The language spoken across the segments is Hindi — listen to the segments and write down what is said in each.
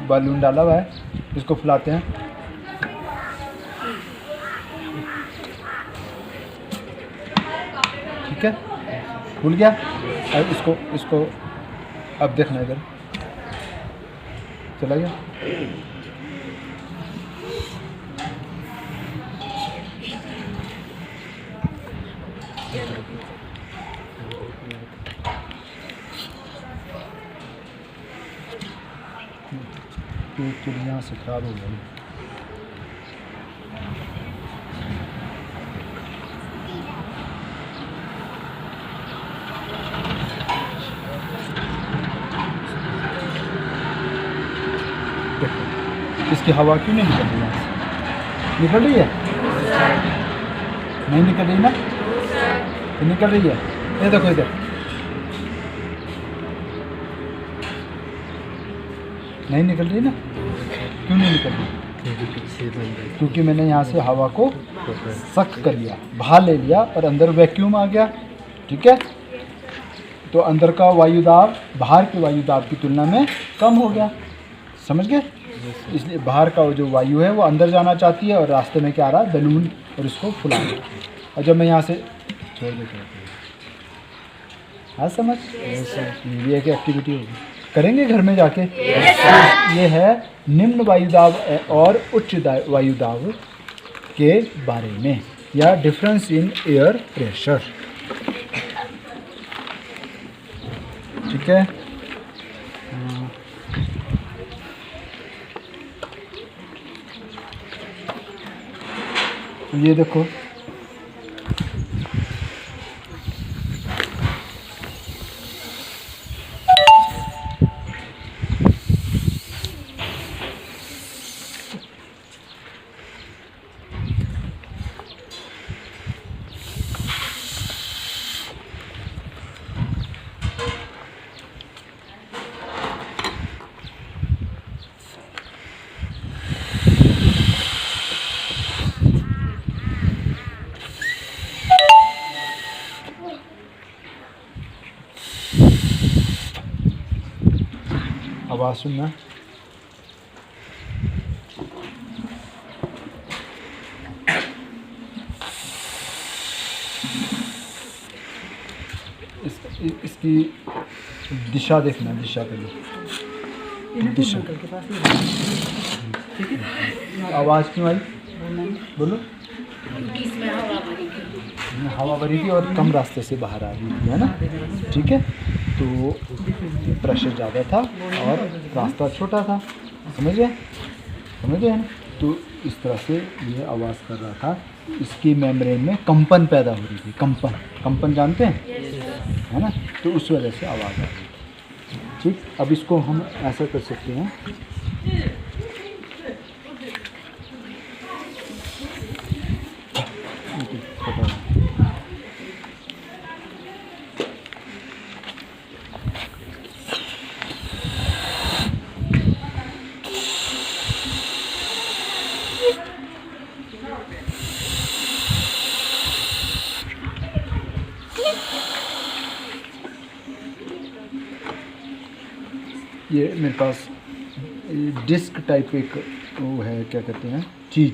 बालून डाला हुआ है, इसको फुलाते हैं। ठीक है, फूल गया। अब इसको अब देखना, इधर चला गया। चिड़िया से खराब हो गई। इसकी हवा क्यों नहीं निकल रही है? निकल रही है? नहीं निकल रही ना? तो निकल रही है। ये देखो इधर, नहीं निकल रही ना? क्यों नहीं निकल रही? क्योंकि मैंने यहाँ से हवा को सक कर लिया, बाहर ले लिया और अंदर वैक्यूम आ गया। ठीक है, तो अंदर का वायुदाब बाहर के वायुदाब की तुलना में कम हो गया। समझ गए? इसलिए बाहर का जो वायु है वो अंदर जाना चाहती है और रास्ते में क्या आ रहा है? बैलून, और इसको फुलाना। और जब मैं यहाँ से छोड़ देता हूँ, हाँ समझ, ये एक एक्टिविटी होगी, करेंगे घर में जाके। ये है निम्न वायुदाब और उच्च वायुदाब के बारे में, या डिफरेंस इन एयर प्रेशर। ठीक है, ये देखो, आवाज़ सुनना। इसकी दिशा देखना, दिशा के लिए दिशा। आवाज़ क्यों आई? बोलो। हवा भरी थी और कम रास्ते से बाहर आ रही थी, है ना? ठीक है, तो प्रेशर ज़्यादा था और रास्ता छोटा था। समझ गए? समझ गए ना? तो इस तरह से ये आवाज़ कर रहा था। इसकी मेम्ब्रेन में कंपन पैदा हो रही थी। कंपन जानते हैं, है ना? तो उस वजह से आवाज़ आ रही थी। ठीक, अब इसको हम ऐसा कर सकते हैं, ये मेरे पास डिस्क टाइप एक वो है, क्या कहते हैं, चीज़,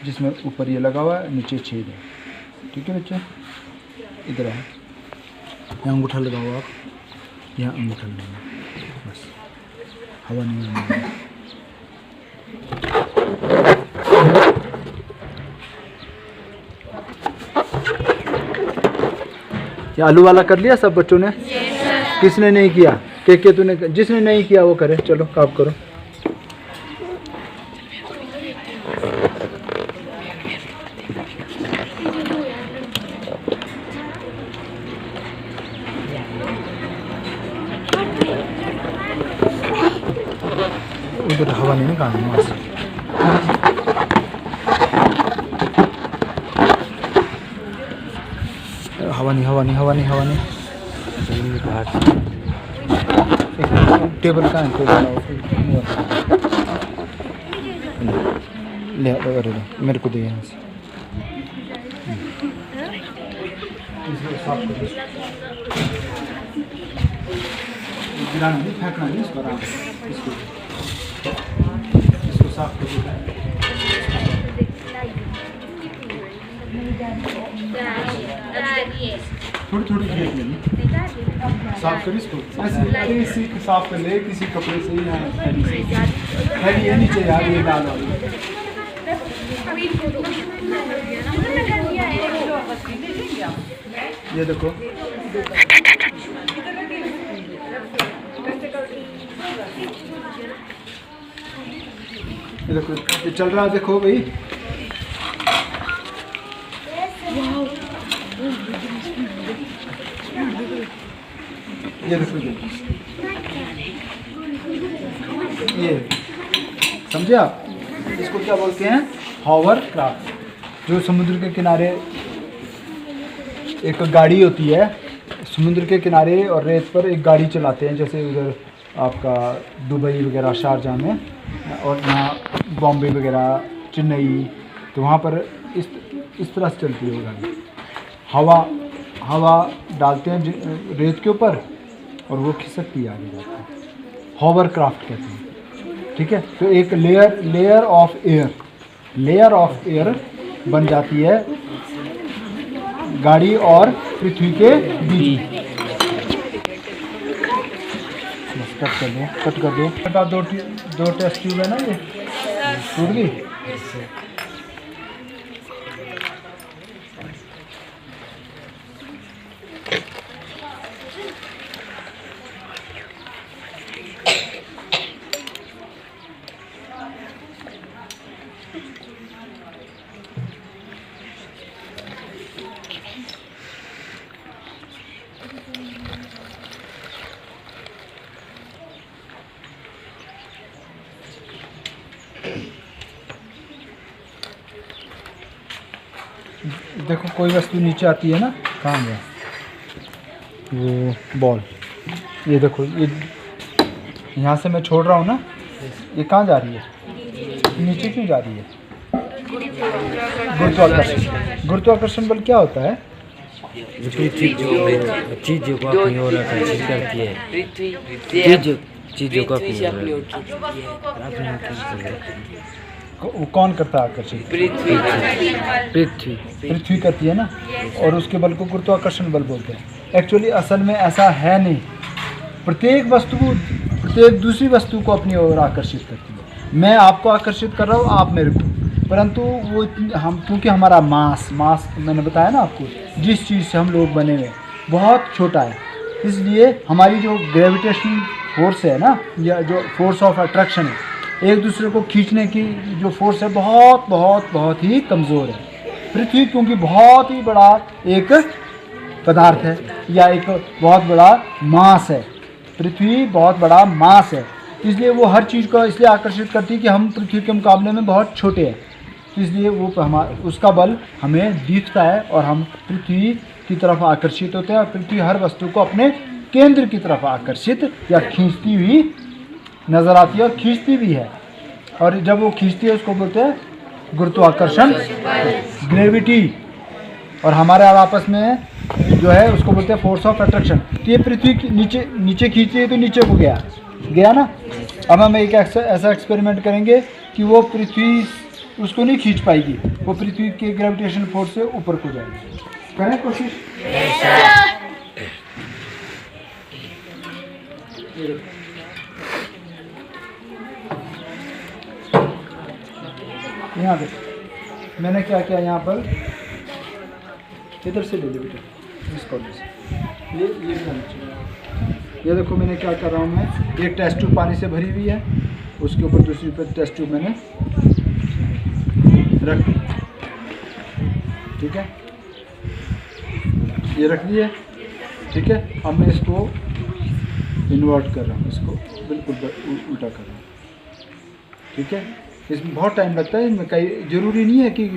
जिसमें ऊपर ये लगा हुआ है, नीचे छेद है। ठीक है बच्चे, इधर है, यहाँ अंगूठा लगाओ आप, यहाँ अंगूठा लगाओ, बस हवा नहीं आने। क्या आलू वाला कर लिया सब बच्चों ने? किसने नहीं किया? के तूने? जिसने नहीं किया वो करे। चलो काम करो। उधर हवा नहीं निकालनी वहाँ से। हवा नहीं। टेबल का है, ले मेरे को दे यहाँ से। गिराना नहीं, फेंकना नहीं, इसको साफ कर देता है। थोड़ी थोड़ी घेर लेनी, साफ कर इसको ऐसे इसी साफ कर ले किसी कपड़े से या थैली ये नीचे यार ये डालो। ये देखो ये देखो ये चल रहा है, देखो भाई ये देखो ये समझे आप, इसको क्या बोलते हैं, हॉवर क्राफ्ट। जो समुद्र के किनारे एक गाड़ी होती है, समुद्र के किनारे और रेत पर एक गाड़ी चलाते हैं, जैसे उधर आपका दुबई वगैरह शारजाह में, और यहाँ बॉम्बे वगैरह चेन्नई, तो वहाँ पर इस तरह से चलती है वो गाड़ी। हवा डालते हैं रेत के ऊपर और वो खिसकती आगे जाती है, हॉवर क्राफ्ट कहते हैं। ठीक है, तो एक लेयर ऑफ एयर बन जाती है गाड़ी और पृथ्वी के बीच। कट कर दो बेटा, दो टेस्ट ट्यूब है ना, ये टूट गई। देखो कोई वस्तु नीचे आती है ना, कहाँ गया वो बॉल, ये देखो ये यहाँ से मैं छोड़ रहा हूँ ना, ये कहाँ जा रही है, नीचे क्यों जा रही है? गुरुत्वाकर्षण बल क्या होता है? पृथ्वी जो चीजों को अपनी ओर आकर्षित करती है, चीजों को अपनी ओर वो कौन करता है आकर्षित? पृथ्वी करती है ना, और उसके बल को गुरुत्वाकर्षण बल बोलते हैं। एक्चुअली असल में ऐसा है नहीं, प्रत्येक दूसरी वस्तु को अपनी ओर आकर्षित करती है। मैं आपको आकर्षित कर रहा हूँ, आप मेरे को, परंतु वो हम, क्योंकि हमारा मास मैंने बताया ना आपको, जिस चीज़ से हम लोग बने हुए बहुत छोटा है, इसलिए हमारी जो ग्रेविटेशनल फोर्स है ना, या जो फोर्स ऑफ अट्रैक्शन है, एक दूसरे को खींचने की जो फोर्स है, बहुत ही कमज़ोर है। पृथ्वी क्योंकि बहुत ही बड़ा एक पदार्थ है, या एक बहुत बड़ा मास है, पृथ्वी बहुत बड़ा मास है, इसलिए वो हर चीज़ को इसलिए आकर्षित करती है कि हम पृथ्वी के मुकाबले में बहुत छोटे हैं, इसलिए वो उसका बल हमें दिखता है और हम पृथ्वी की तरफ आकर्षित होते हैं, और पृथ्वी हर वस्तु को अपने केंद्र की तरफ आकर्षित या खींचती हुई नज़र आती है, और खींचती भी है। और जब वो खींचती है उसको बोलते हैं गुरुत्वाकर्षण, ग्रेविटी, और हमारे आपस में जो है उसको बोलते हैं फोर्स ऑफ अट्रैक्शन। तो ये पृथ्वी नीचे खींचती है तो नीचे को गया ना। अब हम एक ऐसा एक्सपेरिमेंट करेंगे कि वो पृथ्वी उसको नहीं खींच पाएगी, वो पृथ्वी के ग्रेविटेशन फोर्स से ऊपर को जाएगी। करें कोशिश। यहाँ पे मैंने क्या किया, यहाँ पर इधर से ले लो बेटा, इस कॉर्नर से ये भी जाना चाहिए। ये देखो मैंने क्या कर रहा हूँ, मैं एक टेस्ट ट्यूब पानी से भरी हुई है, उसके ऊपर दूसरी पर टेस्ट ट्यूब मैंने रख दी। ठीक है, ये रख दिए। ठीक है, अब मैं इसको इन्वर्ट कर रहा हूँ, इसको बिल्कुल उल्टा कर रहा हूँ। ठीक है, इसमें बहुत टाइम लगता है, इसमें कई ज़रूरी नहीं है कि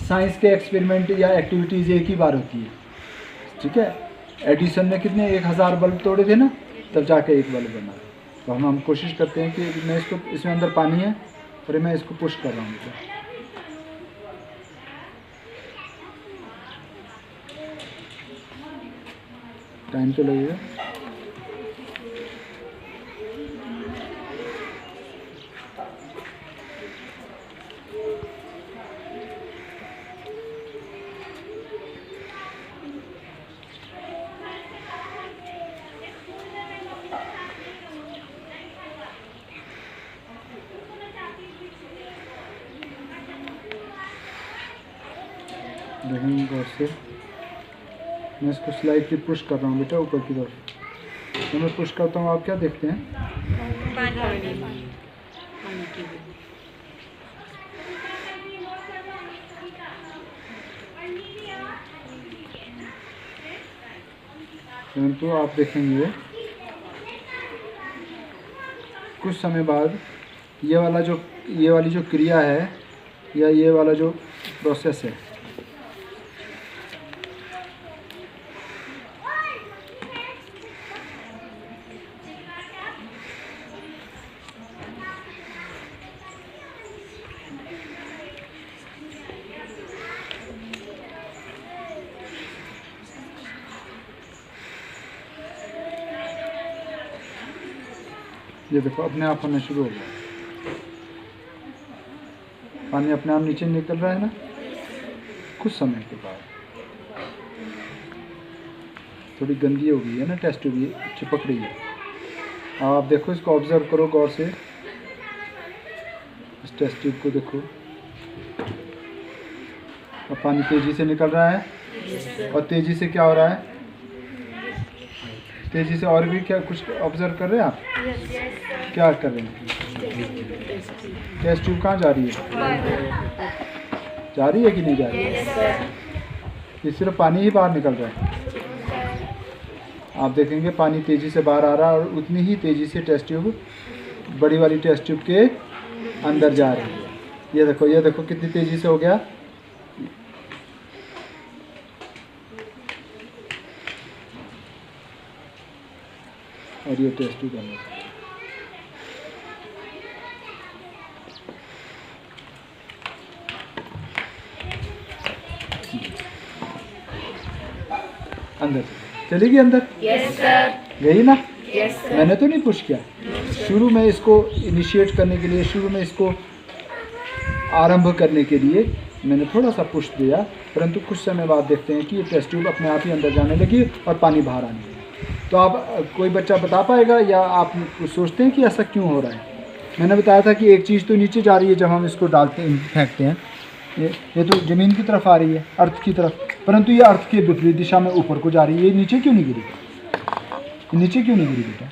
साइंस के एक्सपेरिमेंट या एक्टिविटीज़ एक ही बार होती है। ठीक है, एडिसन ने कितने 1000 बल्ब तोड़े थे ना, तब जाके एक बल्ब बना। तो हम कोशिश करते हैं कि मैं इसको, इसमें अंदर पानी है और मैं इसको पुश कर रहा हूँ। टाइम तो लगेगा। देखेंगे गौर से। मैं इसको स्लाइटली पुश कर रहा हूँ बेटा ऊपर की तरफ। तो मैं पुश करता हूँ, आप क्या देखते हैं? परंतु आप देखेंगे कुछ समय बाद ये वाली जो क्रिया है या ये वाला जो प्रोसेस है, ये देखो अपने आप होना शुरू हो गया। पानी अपने आप नीचे निकल रहा है ना। कुछ समय के बाद थोड़ी गंदी हो गई है ना, टेस्ट ट्यूब ये चिपक रही है। आप देखो, इसको ऑब्जर्व करो गौर से। इस टेस्ट ट्यूब को देखो, अब पानी तेजी से निकल रहा है और तेजी से क्या हो रहा है, तेजी से और भी क्या कुछ ऑब्जर्व कर रहे हैं आप? क्या कर रहे हैं? टेस्ट ट्यूब कहाँ जा रही है? जा रही है कि नहीं जा रही है? ये सिर्फ पानी ही बाहर निकल रहा है। आप देखेंगे पानी तेज़ी से बाहर आ रहा है और उतनी ही तेज़ी से टेस्ट ट्यूब, बड़ी वाली टेस्ट ट्यूब के अंदर जा रही है। ये देखो कितनी तेज़ी से हो गया। और ये टेस्ट ट्यूब अंदर। अंदर चलेगी अंदर? Yes sir. गई ना? Yes sir. मैंने तो नहीं पुश किया। शुरू में इसको इनिशिएट करने के लिए, शुरू में इसको आरंभ करने के लिए मैंने थोड़ा सा पुश दिया, परंतु कुछ समय बाद देखते हैं कि ये टेस्ट ट्यूब अपने आप ही अंदर जाने लगी और पानी बाहर आने लगा। तो आप कोई बच्चा बता पाएगा या आप सोचते हैं कि ऐसा क्यों हो रहा है? मैंने बताया था कि एक चीज़ तो नीचे जा रही है जब हम इसको डालते हैं, फेंकते हैं। ये तो ज़मीन की तरफ आ रही है, अर्थ की तरफ, परंतु ये अर्थ के विपरीत दिशा में ऊपर को जा रही है। ये नीचे क्यों नहीं गिरी? नीचे क्यों नहीं गिरी बेटा?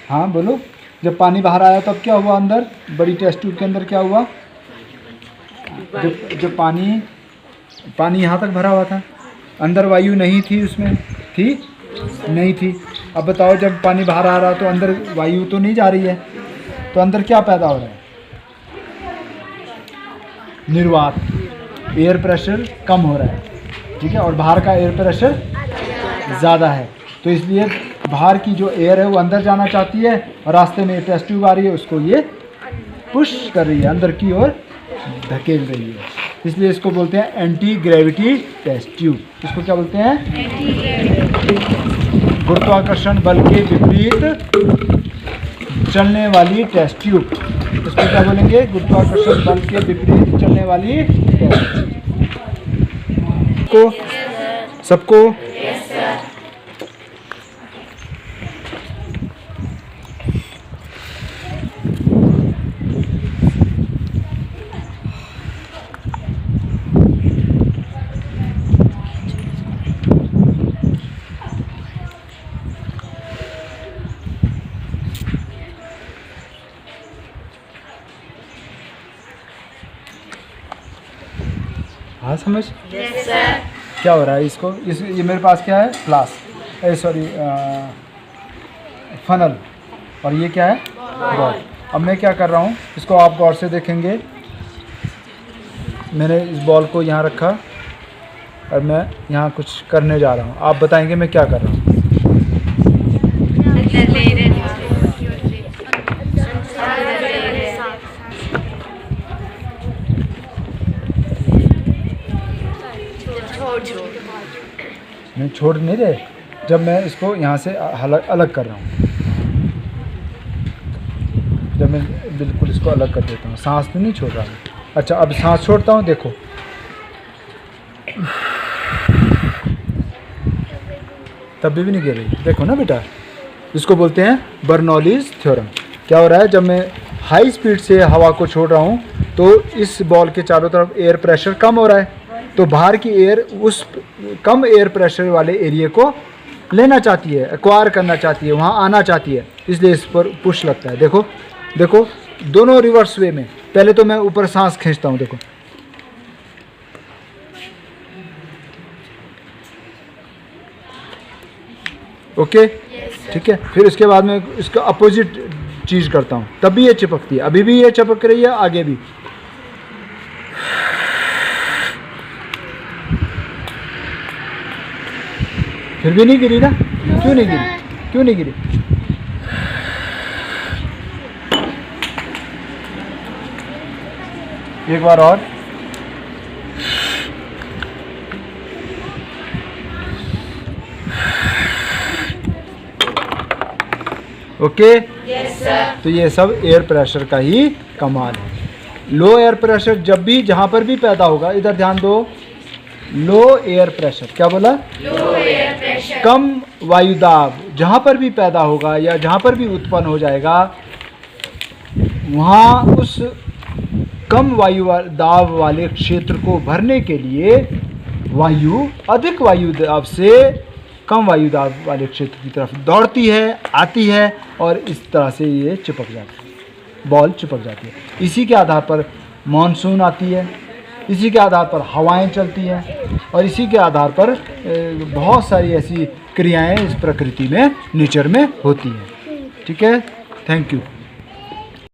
हाँ बोलो। जब पानी बाहर आया तब क्या हुआ? अंदर बड़ी टेस्ट ट्यूब के अंदर क्या हुआ? जब पानी यहाँ तक भरा हुआ था, अंदर वायु नहीं थी, उसमें थी नहीं थी। अब बताओ, जब पानी बाहर आ रहा तो अंदर वायु तो नहीं जा रही है, तो अंदर क्या पैदा हो रहा है? निर्वात, एयर प्रेशर कम हो रहा है, ठीक है, और बाहर का एयर प्रेशर ज़्यादा है। तो इसलिए बाहर की जो एयर है वो अंदर जाना चाहती है और रास्ते में टेस्ट ट्यूब आ रही है, उसको ये पुश कर रही है, अंदर की ओर धकेल रही है। इसलिए इसको बोलते हैं एंटी ग्रेविटी टेस्ट ट्यूब। इसको क्या बोलते हैं? गुरुत्वाकर्षण बल के विपरीत चलने वाली टेस्ट ट्यूब। इसको क्या बोलेंगे? गुरुत्वाकर्षण बल के विपरीत चलने वाली टेस्ट ट्यूब। को सबको हाँ समझ? Yes sir. क्या हो रहा है इसको? ये मेरे पास क्या है? फ्लास्क, फनल, और ये क्या है? बॉल। अब मैं क्या कर रहा हूँ, इसको आप गौर से देखेंगे। मैंने इस बॉल को यहाँ रखा और मैं यहाँ कुछ करने जा रहा हूँ। आप बताएंगे मैं क्या कर रहा हूँ? नहीं, छोड़ नहीं रहे। जब मैं इसको यहाँ से अलग कर रहा हूँ, जब मैं बिल्कुल इसको अलग कर देता हूँ, सांस तो नहीं छोड़ रहा हूँ। अच्छा, अब सांस छोड़ता हूँ, देखो तब भी नहीं गिर रही। देखो ना बेटा, इसको बोलते हैं बर्नौलीज थ्योरम। क्या हो रहा है? जब मैं हाई स्पीड से हवा को छोड़ रहा हूँ तो इस बॉल के चारों तरफ एयर प्रेशर कम हो रहा है, तो बाहर की एयर उस कम एयर प्रेशर वाले एरिया को लेना चाहती है, एक्वायर करना चाहती है, वहाँ आना चाहती है, इसलिए इस पर पुश लगता है। देखो देखो दोनों रिवर्स वे में। पहले तो मैं ऊपर सांस खींचता हूँ, देखो ओके ठीक है। फिर उसके बाद में इसका अपोजिट चीज़ करता हूँ, तब भी ये चिपकती है, अभी भी ये चिपक रही है, आगे भी। फिर भी नहीं गिरी ना? क्यों नहीं गिरी? क्यों नहीं गिरी? एक बार और। Okay yes sir. तो ये सब एयर प्रेशर का ही कमाल है। लो एयर प्रेशर जब भी जहाँ पर भी पैदा होगा, इधर ध्यान दो, लो एयर प्रेशर, क्या बोला? लो एयर प्रेशर। कम वायु दाब जहाँ पर भी पैदा होगा या जहाँ पर भी उत्पन्न हो जाएगा, वहाँ उस कम दाब वाले क्षेत्र को भरने के लिए वायु अधिक वायु दाब से कम वायु दाब वाले क्षेत्र की तरफ दौड़ती है, आती है, और इस तरह से ये चिपक जाती है, बॉल चिपक जाती है। इसी के आधार पर मानसून आती है, इसी के आधार पर हवाएं चलती हैं, और इसी के आधार पर बहुत सारी ऐसी क्रियाएं इस प्रकृति में, नेचर में होती हैं। ठीक है, थैंक यू।